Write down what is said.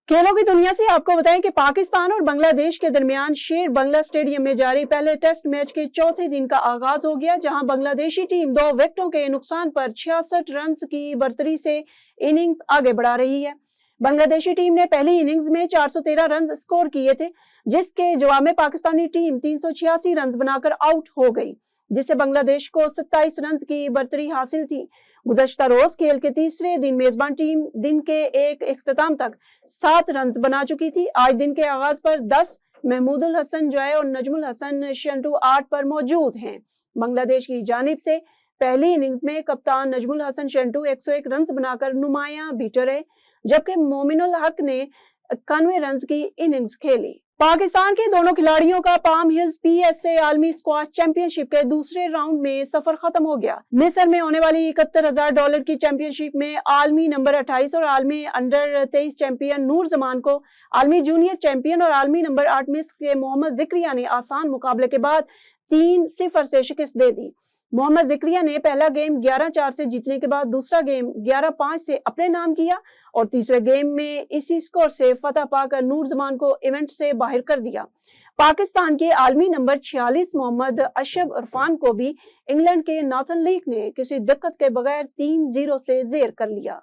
खेलों की दुनिया से आपको बताएं कि पाकिस्तान और बांग्लादेश के दरमियान शेर बंगला स्टेडियम में जारी पहले टेस्ट मैच के चौथे दिन का आगाज हो गया, जहां बांग्लादेशी टीम 2 विकेटों के नुकसान पर 66 रन की बढ़तरी से इनिंग्स आगे बढ़ा रही है। बांग्लादेशी टीम ने पहली इनिंग्स में 413 रन स्कोर किए थे, जिसके जवाब में पाकिस्तानी टीम 386 रन बनाकर आउट हो गई, जिससे बांग्लादेश को 27 रन की बढ़तरी हासिल थी। गुज़श्ता रोज खेल के तीसरे दिन मेजबान टीम दिन के एक इख्तिताम तक 7 रन बना चुकी थी। आज दिन के आगाज पर 10 महमूदुल हसन जॉय और नजमुल हसन शंटू 8 पर मौजूद हैं। बांग्लादेश की जानिब से पहली इनिंग्स में कप्तान नजमुल हसन शंटू 101 रन बनाकर नुमाया बीटर रहे, जबकि मोमिनुल हक ने 91 रन की इनिंग्स खेली। पाकिस्तान के दोनों खिलाड़ियों का पाम हिल्स PSA आलमी स्क्वाश चैंपियनशिप के दूसरे राउंड में सफर खत्म हो गया। मिस्र में होने वाली $71,000 की चैंपियनशिप में आलमी नंबर 28 और आलमी अंडर 23 चैंपियन नूर जमान को आलमी जूनियर चैंपियन और आलमी नंबर 8 मिस्र के मोहम्मद जिक्रिया ने आसान मुकाबले के बाद 3-0 से शिकस्त दे दी। मोहम्मद जिक्रिया ने पहला गेम 11-4 से जीतने के बाद दूसरा गेम 11-5 से अपने नाम किया और तीसरे गेम में इसी स्कोर से फतह पाकर नूर जमान को इवेंट से बाहर कर दिया। पाकिस्तान के आलमी नंबर 46 मोहम्मद अशरफ इरफान को भी इंग्लैंड के नाथन लीक ने किसी दिक्कत के बगैर 3-0 से जेर कर लिया।